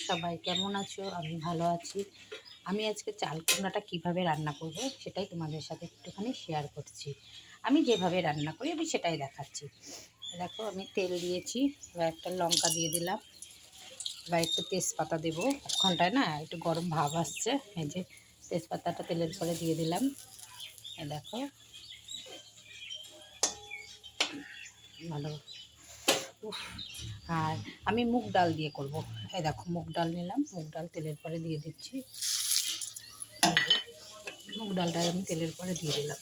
সবাই কেমন আছো? আমি ভালো আছি। আমি আজকে চাল কুমড়াটা কীভাবে রান্না করব সেটাই তোমাদের সাথে একটুখানি শেয়ার করছি। আমি যেভাবে রান্না করি আমি সেটাই দেখাচ্ছি। দেখো আমি তেল দিয়েছি, এবার একটা লঙ্কা দিয়ে দিলাম, এবার একটু তেজপাতা দেবো। ঘন্টায় না একটু গরম ভাব আসছে, এই যে তেজপাতাটা তেলের পরে দিয়ে দিলাম। দেখো ভালো। আর আমি মুগ ডাল দিয়ে করব। এই দেখো মুগ ডাল নিলাম, মুগ ডাল তেলের পরে দিয়ে দিচ্ছি। মুগ ডালটা আমি তেলের পরে দিয়ে দিলাম।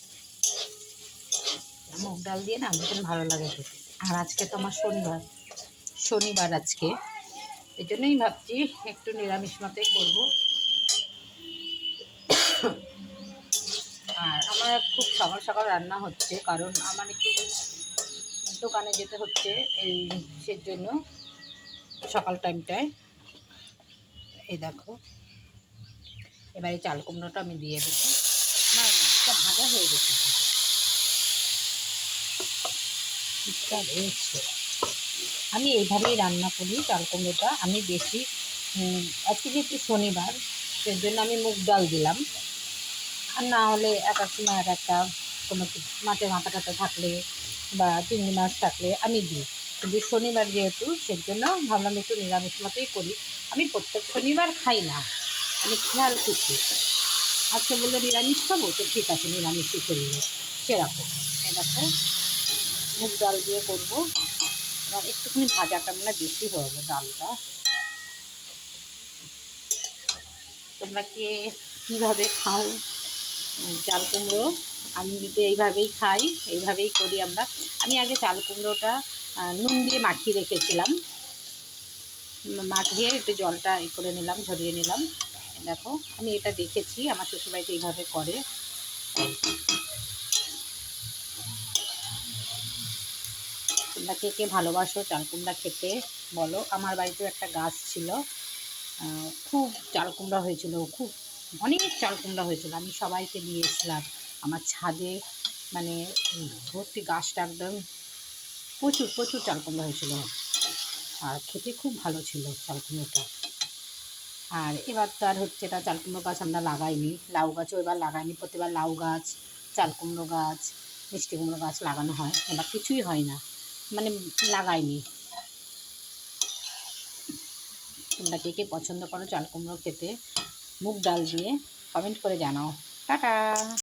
মুগ ডাল দিয়ে না ভীষণ ভালো লাগে খেতে। আর আজকে তো আমার শনিবার আজকে, এই জন্যই ভাবছি একটু নিরামিষ মতোই করবো। আর আমার খুব সকাল সকাল রান্না হচ্ছে, কারণ আমার একটু দোকানে যেতে হচ্ছে, এই সেজন্য সকাল টাইমটায়। এই দেখো এবারে চাল কুমড়োটা আমি দিয়ে দেবো। আমার এটা ভাজা হয়ে গেছে, রয়েছে। আমি এইভাবেই রান্না করি চাল কুমড়োটা। আমি বেশি আজকে যেহেতু শনিবার, সেজন্য আমি মুগ ডাল দিলাম। আর না হলে এক এক সময় এক একটা কোনো মাছের মাথা টাথা থাকলে বা চিংড়ি মাছ থাকলে আমি দিই, কিন্তু শনিবার যেহেতু সেজন্য ভাবলাম একটু নিরামিষ মতোই করি। আমি প্রত্যেক শনিবার খাই না, আমি খেয়াল করছি আজকে বললে নিরামিষ খাবো, তো ঠিক আছে নিরামিষই করবো সেরকম। দেখো মুগ ডাল দিয়ে করবো। এবার একটুখানি ভাজাটা মানে বেশি হবে ডালটা। তোমরা কীভাবে খাও চাল কুমড়ো? আমি তো এইভাবেই খাই, এইভাবেই করি আমরা। আমি আগে চাল কুমড়োটা নুন দিয়ে মাখিয়ে রেখেছিলাম, মাখিয়ে একটু জলটা করে নিলাম, ঝরিয়ে নিলাম। দেখো আমি এটা দেখেছি আমার শ্বশুরবাড়িতে এইভাবে করে। তোমরা কে ভালোবাসো চাল কুমড়া খেতে বলো। আমার বাড়িতেও একটা গাছ ছিল, খুব চাল কুমড়া হয়েছিল, খুব অনেক চাল কুমড়া হয়েছিল। আমি সবাইকে দিয়েছিলাম আমার ছাদে, মানে ভর্তি গাছটা একদম প্রচুর প্রচুর চাল কুমড়া হয়েছিল। আর খেতে খুব ভালো ছিল চাল কুমড়োটা। আর এবার তো আর হচ্ছে না, চাল কুমড়ো গাছ আমরা লাগাইনি, লাউ গাছও এবার লাগাইনি। প্রতিবার লাউ গাছ, চাল কুমড়ো গাছ, মিষ্টি কুমড়ো গাছ লাগানো হয়, এবার কিছুই হয় না, মানে লাগাইনি। তোমরা কে পছন্দ করো চাল কুমড়ো খেতে মুগ ডাল দিয়ে? কমেন্ট করে জানাও। টাটা।